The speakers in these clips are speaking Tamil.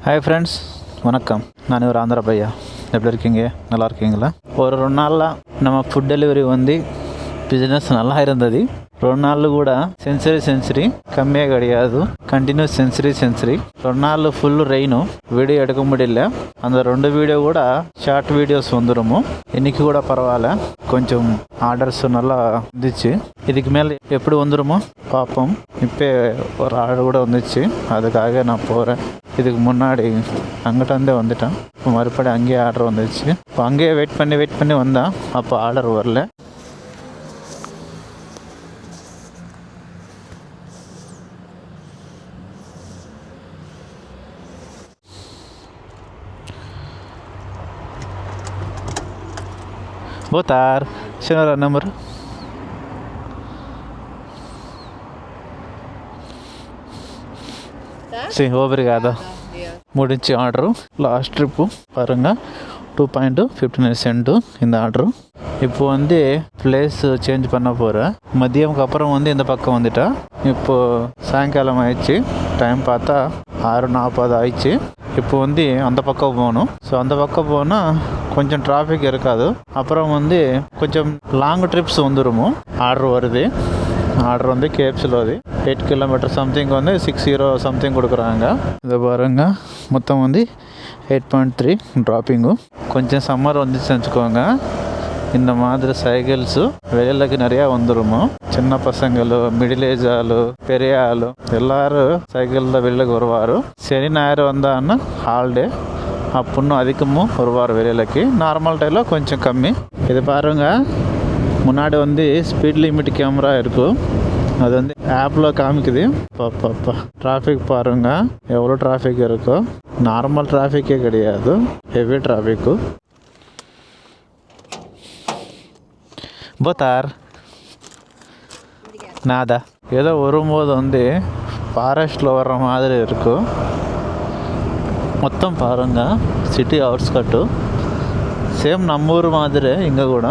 ஹாய் ஃப்ரெண்ட்ஸ், வணக்கம். நான் ஒரு ஆந்திரா பையா. எப்படி இருக்கீங்க? நல்லா இருக்கீங்களா? ஒரு 2 நாளில் நம்ம ஃபுட் டெலிவரி வந்து బిజినెస్ நல்லா இருந்தது. 2 நாள் కూడా సెంచరీ கம்மியாக கிடையாது. கண்டினியூஸ் சென்சரி 2 நாள் ஃபுல் ரெயினு, வீடியோ எடுக்க முடியல. அந்த 2 வீடியோ கூட ஷார்ட் வீடியோஸ் வந்துடும். இன்னைக்கு கூட பரவாயில்ல, கொஞ்சம் ஆர்டர்ஸ் நல்லா வந்துச்சு. இதுக்கு மேலே எப்படி வந்துடுமோ பார்ப்போம். இப்போ ஒரு ஆர்டர் கூட வந்துச்சு, அதுக்காக நான் போகிறேன். இதுக்கு முன்னாடி அங்கிட்ட வந்து வந்துட்டேன். இப்போ மறுபடியும் அங்கேயே ஆர்டர் வந்துச்சு. இப்போ அங்கேயே வெயிட் பண்ணி வந்தேன். அப்போ ஆர்டர் வரல. Boa tarde, senhora número? Sim, obrigada. முடிஞ்சு ஆர்டரு. லாஸ்ட் ட்ரிப்பு பாருங்கள், 2.59 சென்ட்டு இந்த ஆர்டரு. இப்போ வந்து பிளேஸ் சேஞ்ச் பண்ண போகிறேன். மதியம்க்கு அப்புறம் வந்து இந்த பக்கம் வந்துட்டேன். இப்போது சாயங்காலம் ஆயிடுச்சு. டைம் பார்த்தா 6:40 ஆயிடுச்சு. இப்போ வந்து அந்த பக்கம் போகணும். ஸோ அந்த பக்கம் போனால் கொஞ்சம் டிராஃபிக் இருக்காது. அப்புறம் வந்து கொஞ்சம் லாங் ட்ரிப்ஸ் வந்துடும். ஆர்டர் வருது. ஆர்டர் வந்து கேப்ஸில் வருது. 8 கிலோமீட்டர் சம்திங் வந்து 60 சம்திங் கொடுக்குறாங்க. இதை பாருங்க, மொத்தம் வந்து 8.3 ட்ராப்பிங்கு. கொஞ்சம் சம்மர் வந்துச்சு வச்சுக்கோங்க. இந்த மாதிரி சைக்கிள்ஸு வெளியிலக்கு நிறையா வந்துடும். சின்ன பசங்களும், மிடில் ஏஜ் ஆளு, பெரிய ஆளு எல்லாரும் சைக்கிளில் வெளியிலக்கு வருவார். சனி ஞாயிறு வந்தான்னா ஹாலிடே, அப்புடின்னு அதிகமும் வருவார் வெளியிலக்கு. நார்மல் டைமில் கொஞ்சம் கம்மி. இது பாருங்கள், முன்னாடி வந்து ஸ்பீட் லிமிட் கேமரா இருக்கும். அது வந்து ஆப்பில் காமிக்குது. பாப்பா டிராஃபிக் பாருங்கள், எவ்வளோ டிராஃபிக் இருக்கோ. நார்மல் டிராஃபிக்கே கிடையாது, ஹெவி டிராஃபிக்கு. போத்தார் நாதா ஏதோ வரும்போது வந்து ஃபாரஸ்ட்டில் வர்ற மாதிரி இருக்கும். மொத்தம் பாருங்கள், சிட்டி அவுட்ஸ்கட்டு சேம் நம்ம ஊர் மாதிரி. இங்கே கூட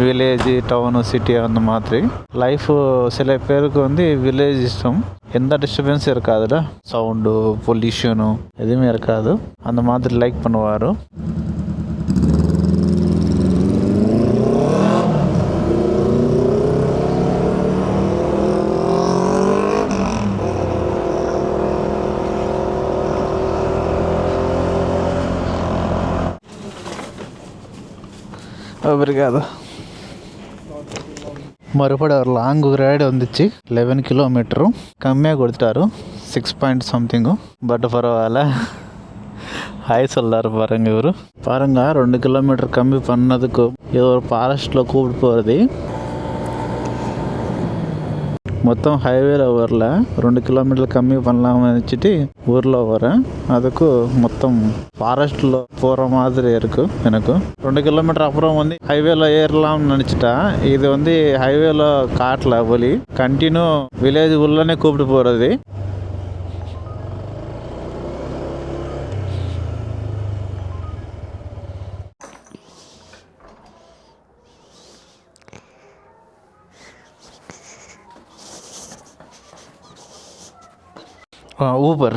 வில்லேஜ், டவுனு, சிட்டி அந்த மாதிரி லைஃபு. சில பேருக்கு வந்து வில்லேஜ் இஷ்டம், எந்த டிஸ்டர்பன்ஸும் இருக்காதுல்ல, சவுண்டு, பொல்யூஷனு எதுவுமே இருக்காது. அந்த மாதிரி லைக் பண்ணுவார். obrigado. மறுபடியும் ஒரு லாங் ரைடு வந்துச்சு. 11 கிலோமீட்டரும் கம்மியாக கொடுத்துட்டாரு, 6 பாயிண்ட் சம்திங்கு. பட் பரவாயில்ல, ஹாய் சொல்லார் பாருங்க. இவர் பாருங்க, 2 கிலோமீட்டர் கம்மி பண்ணதுக்கு இது ஒரு ஃபாரஸ்ட்டில் கூப்பிட்டு போகிறது. மொத்தம் ஹைவேல வரல, 2 கிலோமீட்டர் கம்மி பண்ணலாம்னு நினச்சிட்டு ஊரில் வரேன். அதுக்கு மொத்தம் ஃபாரஸ்ட்டில் போகிற மாதிரி இருக்குது. எனக்கு 2 கிலோமீட்டர் அப்புறம் வந்து ஹைவேல ஏறலாம்னு நினச்சிட்டேன். இது வந்து ஹைவேல காட்டல வழி, கண்டினியூ வில்லேஜ் உள்ளே கூப்பிட்டு போகிறது. ஊபர்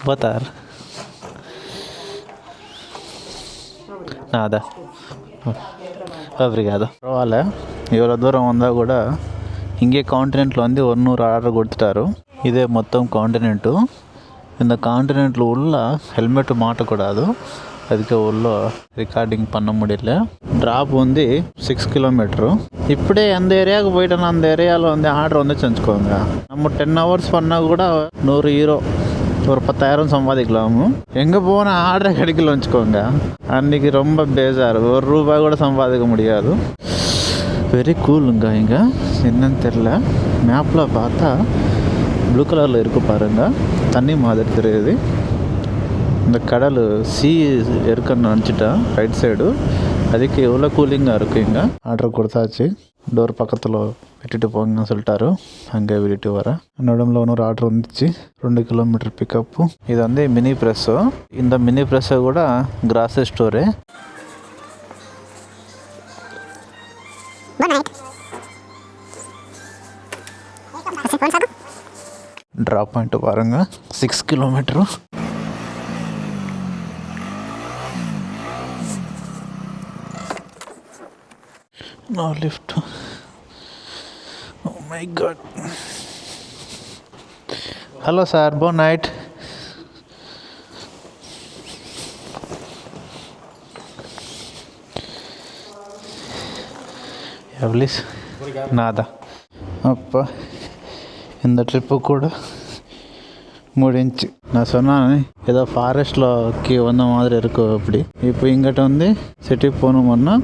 போத்தார் நாதா obrigado. பரவாயில்ல, இவ்வளோ தூரம் வந்தால் கூட இங்கே காண்டினென்ட்டில் வந்து 100 ஆர்டர் கொடுத்துட்டாரு. இதே மொத்தம் காண்டினென்ட்டு. இந்த காண்டினென்ட்டில் உள்ள ஹெல்மெட்டு மாட்டக்கூடாது, அதுக்கு உள்ள ரெக்கார்டிங் பண்ண முடியல. ட்ராப் வந்து 6 கிலோமீட்டரு. இப்படியே அந்த ஏரியாவுக்கு போயிட்டோன்னா அந்த ஏரியாவில் வந்து ஆர்டர் வந்து செஞ்சுக்கோங்க. நம்ம 10 ஹவர்ஸ் பண்ணால் கூட 100 யூரோ, ஒரு 10,000 சம்பாதிக்கலாமோ. எங்கே போனால் ஆர்டரை கிடைக்கல வச்சுக்கோங்க, அன்றைக்கி ரொம்ப பேஜாரு. ₹1 கூட சம்பாதிக்க முடியாது. வெரி கூலுங்க. இங்கே என்னன்னு தெரில, மேப்பில் பார்த்தா ப்ளூ கலரில் இருக்குது பாருங்கள், தண்ணி மாதிரி தெரியுது. இந்த கடல் சீ இருக்குன்னு நினச்சிட்டேன் ரைட் சைடு. அதுக்கு எவ்வளோ கூலிங்காக இருக்குது. இங்கே ஆர்டர் கொடுத்தாச்சு. டோர் பக்கத்தில் விட்டுட்டு போங்கன்னு சொல்லிட்டாரு. அங்கே விட்டுட்டு வரேன். என்னோடமில் இன்னொரு ஆர்டர் வந்துச்சு, 2 கிலோமீட்டர் பிக்கப்பு. இது வந்து மினி ப்ரெஸ்ஸு. இந்த மினி ப்ரெஸ்ஸை கூட கிராசரி ஸ்டோரு. ட்ராப் பாயிண்ட் பாருங்கள் 6 kilometre. No lift. Oh my god. Hello sir, phone night. Please. நாதா அப்போ இந்த ட்ரிப்பு கூட முடிஞ்சு. நான் சொன்னேன் ஏதோ ஃபாரஸ்ட்லக்கு வந்த மாதிரி இருக்கும் அப்படி. இப்போ இங்கிட்ட வந்து சிட்டிக்கு போகணுமுன்னா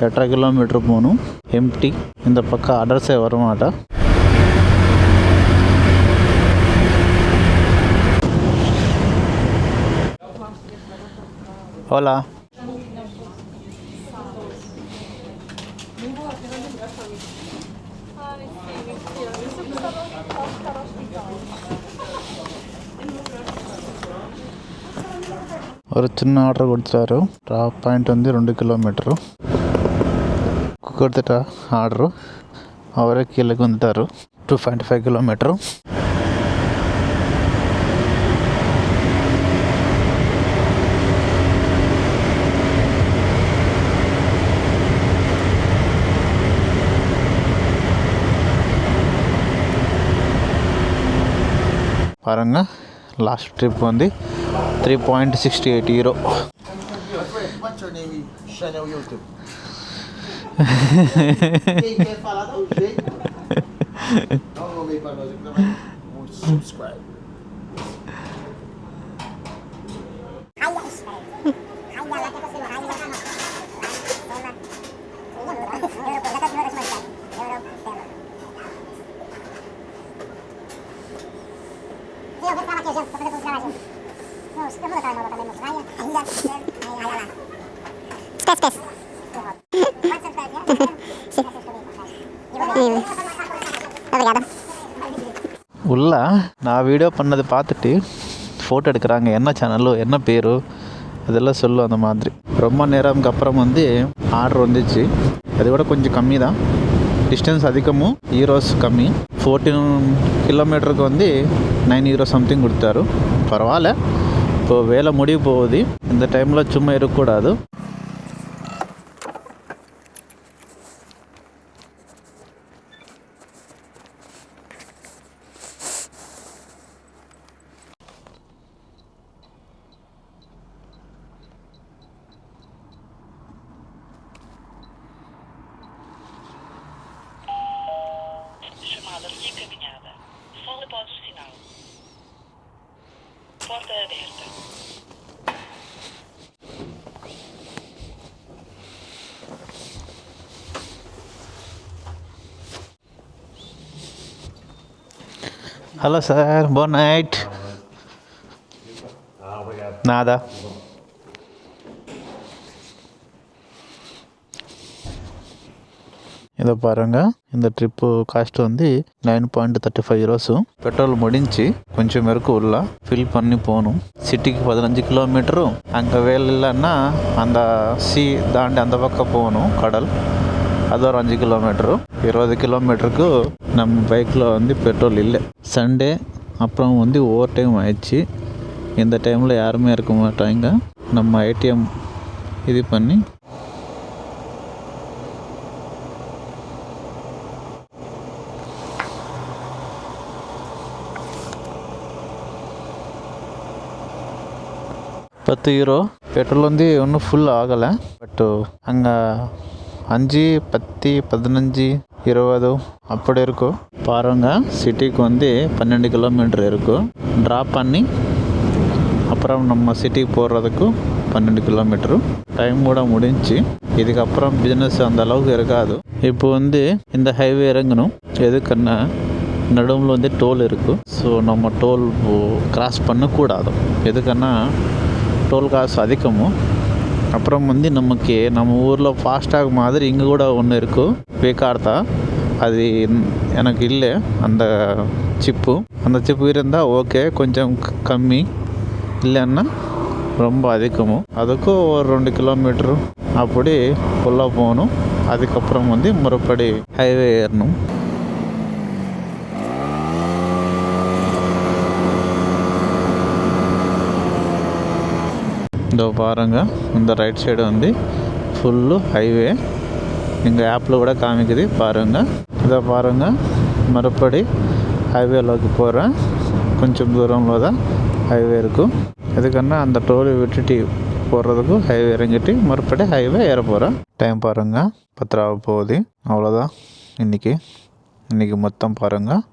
8.5 கிலோமீட்ரு போகணும். எம்டி. இந்த பக்கம் அட்ரஸே வரமாட்டா. ஓலா. ஒரு சின்ன ஆர்டர் கொடுத்துட்டாரு. ட்ராப் பாயிண்ட் வந்து 2 கிலோமீட்டரு கொடுத்துட்டா ஆர்டரு. அவரே கீழே வந்துட்டாரு. 2.5 கிலோமீட்டரு. பாருங்க, லாஸ்ட் ட்ரிப் வந்து 3.68 euro. What's your name? Channel YouTube. Quem quer falar dá um jeito. Dá um nome aí pra nós aqui também. Vamos subscribe. உள்ள நான் வீடியோ பண்ணது பார்த்துட்டு ஃபோட்டோ எடுக்கிறாங்க. என்ன சேனலோ என்ன பேரோ அதெல்லாம் சொல்லும். அந்த மாதிரி ரொம்ப நேரம்க்கு அப்புறம் வந்து ஆர்டர் வந்துச்சு. அதை விட கொஞ்சம் கம்மி தான், டிஸ்டன்ஸ் அதிகமும், யூரோஸ் கம்மி. 14 கிலோமீட்டருக்கு வந்து 9 euro சம்திங் கொடுத்தாரு. பரவாயில்ல. இப்போது வேலை முடிய போகுது. இந்த டைமில் சும்மா இருக்கக்கூடாது. Chamada encaminhada. Fale após o sinal. Porta aberta. Hello sir, boa night. Nada. இதை பாருங்கள், இந்த ட்ரிப்பு காஸ்ட் வந்து 9.35 euros. பெட்ரோல் முடிஞ்சு கொஞ்சம் பேருக்கு உள்ள ஃபில் பண்ணி போகணும். சிட்டிக்கு 15 கிலோமீட்டரு. அங்கே வேலை இல்லைன்னா அந்த தாண்டி அந்த பக்கம் போகணும், கடல். அது ஒரு 5 கிலோமீட்டரு. 20 கிலோமீட்டருக்கு நம்ம பைக்கில் வந்து பெட்ரோல் இல்லை. சண்டே அப்புறம் வந்து ஓவர் டைம் ஆயிடுச்சு. இந்த டைமில் யாருமே இருக்க மாட்டாங்க. நம்ம ஏடிஎம் இது பண்ணி €10. பெட்ரோல் வந்து ஒன்றும் ஃபுல் ஆகலை. பட்டு அங்கே 5, 10, 15, 20 அப்படி இருக்கும். பாருங்க, சிட்டிக்கு வந்து 12 கிலோமீட்டர் இருக்கும். ட்ராப் பண்ணி அப்புறம் நம்ம சிட்டிக்கு போகிறதுக்கு 12 கிலோமீட்டரு. டைம் கூட முடிஞ்சு. இதுக்கப்புறம் பிஸ்னஸ் அந்த அளவுக்கு இருக்காது. இப்போ வந்து இந்த ஹைவே இறங்கணும். எதுக்குன்னா நடுவில் வந்து டோல் இருக்குது. ஸோ நம்ம டோல் கிராஸ் பண்ணக்கூடாது. எதுக்குன்னா டோல் காசு அதிகமும். அப்புறம் வந்து நமக்கு நம்ம ஊரில் ஃபாஸ்டாக் மாதிரி இங்கே கூட ஒன்று இருக்கும், வேகார்த்தா. அது எனக்கு இல்லை அந்த சிப்பு. அந்த சிப்பு இருந்தால் ஓகே, கொஞ்சம் கம்மி. இல்லைன்னா ரொம்ப அதிகமும். அதுக்கும் ஒரு 2 கிலோமீட்டரு அப்படி ஃபுல்லாக போகணும். அதுக்கப்புறம் வந்து மறுபடி ஹைவே ஏறணும். இதோ பாருங்க இந்த ரைட் சைடு வந்து ஃபுல்லு ஹைவே. எங்கள் ஆப்பில் கூட காமிக்குது பாருங்கள். இதை பாருங்கள், மறுபடி ஹைவேலோக்கு போகிறேன். கொஞ்சம் தூரம்ல தான் ஹைவே இருக்கும். இதுக்கன்னா அந்த டோலை விட்டுட்டு போகிறதுக்கு ஹைவே இறங்கிட்டு மறுபடி ஹைவே ஏற போகிறேன். டைம் பாருங்கள் 10 ஆக போகுது. அவ்வளோதான் இன்றைக்கி மொத்தம் பாருங்கள்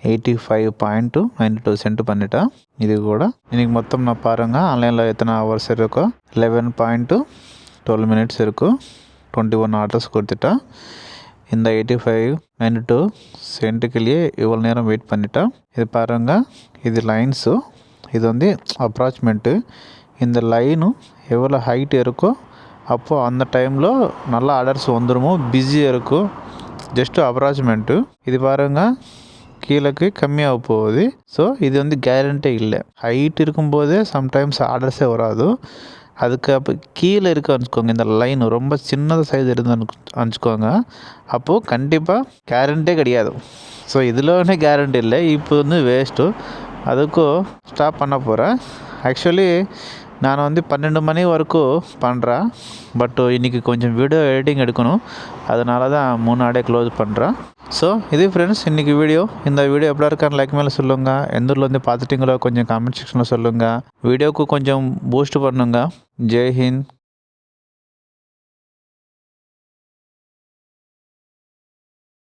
85.92 சென்ட் பண்ணிட்டேன். இது கூட இன்றைக்கி மொத்தம் நான் பாருங்கள் ஆன்லைனில் எத்தனை ஹவர்ஸ் இருக்கோ 11.12 மினிட்ஸ் இருக்கும். 21 ஆர்டர்ஸ் கொடுத்துட்டேன். இந்த 85.92 சென்ட்டுக்குள்ளேயே இவ்வளோ நேரம் வெயிட் பண்ணிட்டேன். இது பாருங்கள், இது லைன்ஸு, இது வந்து அப்ராச்மெண்ட்டு. இந்த லைனும் எவ்வளோ ஹைட் இருக்கோ அப்போது அந்த டைமில் நல்லா ஆர்டர்ஸ் வந்துடுமோ, பிஸியாக இருக்கும். ஜஸ்ட்டு அப்ராச்மெண்ட்டு. இது பாருங்கள் கீழேக்கு கம்மியாக போகுது. ஸோ இது வந்து கேரண்டி இல்லை. ஹைட் இருக்கும்போதே சம்டைம்ஸ் ஆர்டர்ஸே வராது. அதுக்கு அப்போ கீழே இருக்க அனுப்பிச்சுக்கோங்க. இந்த லைன் ரொம்ப சின்னதாக சைஸ் இருந்து அனுப்பிச்சுக்கோங்க. அப்போது கண்டிப்பாக கேரண்டே கிடையாது. ஸோ இதில் ஒன்றே கேரண்டி இல்லை. இப்போ வந்து வேஸ்ட்டு. அதுக்கும் ஸ்டாப் பண்ண போகிறேன். ஆக்சுவலி நான் வந்து 12 மணி வரைக்கும் பண்ணுறேன். பட் இன்றைக்கி கொஞ்சம் வீடியோ எடிட்டிங் எடுக்கணும். அதனால தான் முன்னாடியே க்ளோஸ் பண்ணுறேன். ஸோ இது ஃப்ரெண்ட்ஸ் இன்றைக்கி வீடியோ. இந்த வீடியோ எப்படி இருக்கான்னு லைக் மேலே சொல்லுங்கள். எந்த ஊரில் வந்து பார்த்துட்டிங்களோ கொஞ்சம் கமெண்ட் செக்ஷனில் சொல்லுங்கள். வீடியோவுக்கு கொஞ்சம் பூஸ்ட் பண்ணுங்கள். ஜெய் ஹிந்த்.